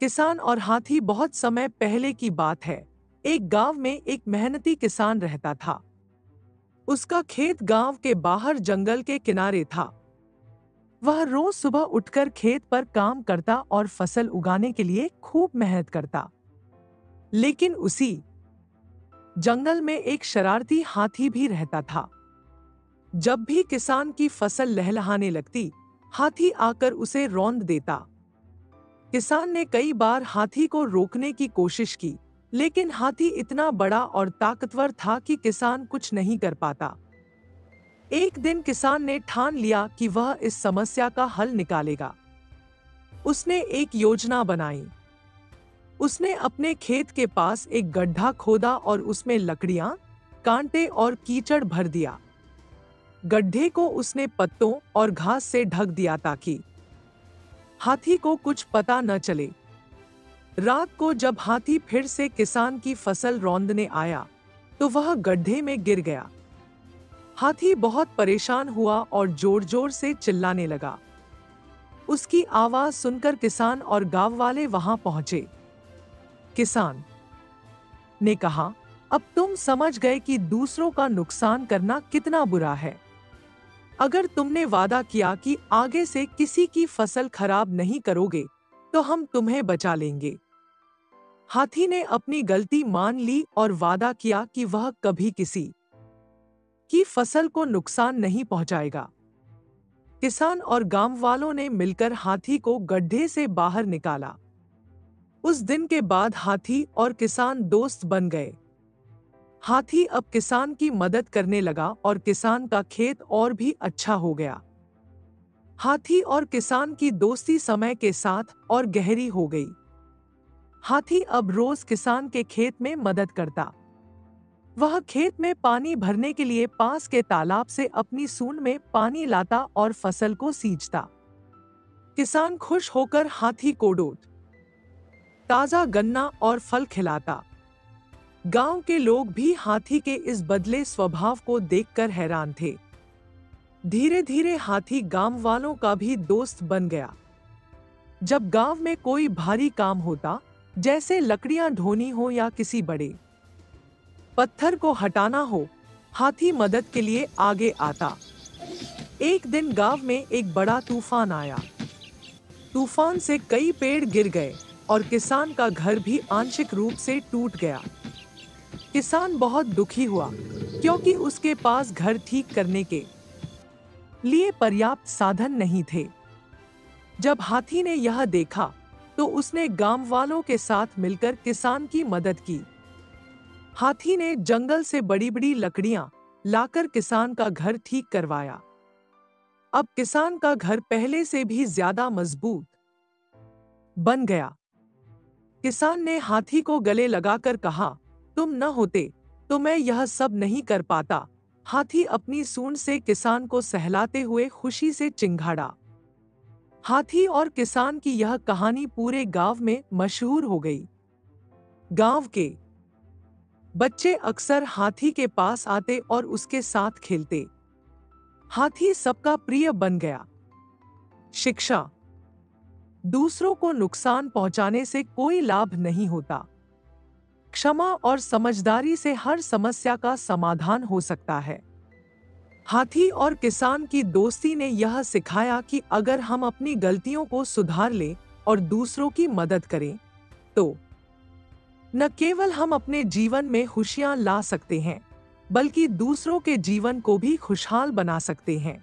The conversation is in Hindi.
किसान और हाथी। बहुत समय पहले की बात है। एक गांव में एक मेहनती किसान रहता था। उसका खेत गांव के बाहर जंगल के किनारे था। वह रोज सुबह उठकर खेत पर काम करता और फसल उगाने के लिए खूब मेहनत करता। लेकिन उसी जंगल में एक शरारती हाथी भी रहता था। जब भी किसान की फसल लहलहाने लगती, हाथी आकर उसे रौंद देता। किसान ने कई बार हाथी को रोकने की कोशिश की, लेकिन हाथी इतना बड़ा और ताकतवर था कि किसान कुछ नहीं कर पाता। एक दिन किसान ने ठान लिया कि वह इस समस्या का हल निकालेगा। उसने एक योजना बनाई। उसने अपने खेत के पास एक गड्ढा खोदा और उसमें लकड़ियां, कांटे और कीचड़ भर दिया। गड्ढे को उसने पत्तों और घास से ढक दिया ताकि हाथी को कुछ पता न चले। रात को जब हाथी फिर से किसान की फसल रौंदने आया, तो वह गड्ढे में गिर गया। हाथी बहुत परेशान हुआ और जोर जोर से चिल्लाने लगा। उसकी आवाज सुनकर किसान और गांव वाले वहां पहुंचे। किसान ने कहा, अब तुम समझ गए कि दूसरों का नुकसान करना कितना बुरा है। अगर तुमने वादा किया कि आगे से किसी की फसल खराब नहीं करोगे, तो हम तुम्हें बचा लेंगे। हाथी ने अपनी गलती मान ली और वादा किया कि वह कभी किसी की फसल को नुकसान नहीं पहुंचाएगा। किसान और गांव वालों ने मिलकर हाथी को गड्ढे से बाहर निकाला। उस दिन के बाद हाथी और किसान दोस्त बन गए। हाथी अब किसान की मदद करने लगा और किसान का खेत और भी अच्छा हो गया। हाथी और किसान की दोस्ती समय के साथ और गहरी हो गई। हाथी अब रोज किसान के खेत में मदद करता। वह खेत में पानी भरने के लिए पास के तालाब से अपनी सूंड में पानी लाता और फसल को सींचता। किसान खुश होकर हाथी को दूध, ताजा गन्ना और फल खिलाता। गांव के लोग भी हाथी के इस बदले स्वभाव को देखकर हैरान थे। धीरे धीरे हाथी गांव वालों का भी दोस्त बन गया। जब गांव में कोई भारी काम होता, जैसे लकड़ियां ढोनी हो या किसी बड़े पत्थर को हटाना हो, हाथी मदद के लिए आगे आता। एक दिन गांव में एक बड़ा तूफान आया। तूफान से कई पेड़ गिर गए और किसान का घर भी आंशिक रूप से टूट गया। किसान बहुत दुखी हुआ, क्योंकि उसके पास घर ठीक करने के लिए पर्याप्त साधन नहीं थे। जब हाथी ने यह देखा, तो उसने गांव वालों के साथ मिलकर किसान की मदद की। हाथी ने जंगल से बड़ी बड़ी लकड़ियां लाकर किसान का घर ठीक करवाया। अब किसान का घर पहले से भी ज्यादा मजबूत बन गया। किसान ने हाथी को गले लगाकर कहा, तुम न होते तो मैं यह सब नहीं कर पाता। हाथी अपनी सूंड से किसान को सहलाते हुए खुशी से चिंघाड़ा। हाथी और किसान की यह कहानी पूरे गांव में मशहूर हो गई। गांव के बच्चे अक्सर हाथी के पास आते और उसके साथ खेलते। हाथी सबका प्रिय बन गया। शिक्षा: दूसरों को नुकसान पहुंचाने से कोई लाभ नहीं होता। क्षमा और समझदारी से हर समस्या का समाधान हो सकता है। हाथी और किसान की दोस्ती ने यह सिखाया कि अगर हम अपनी गलतियों को सुधार लें और दूसरों की मदद करें, तो न केवल हम अपने जीवन में खुशियां ला सकते हैं, बल्कि दूसरों के जीवन को भी खुशहाल बना सकते हैं।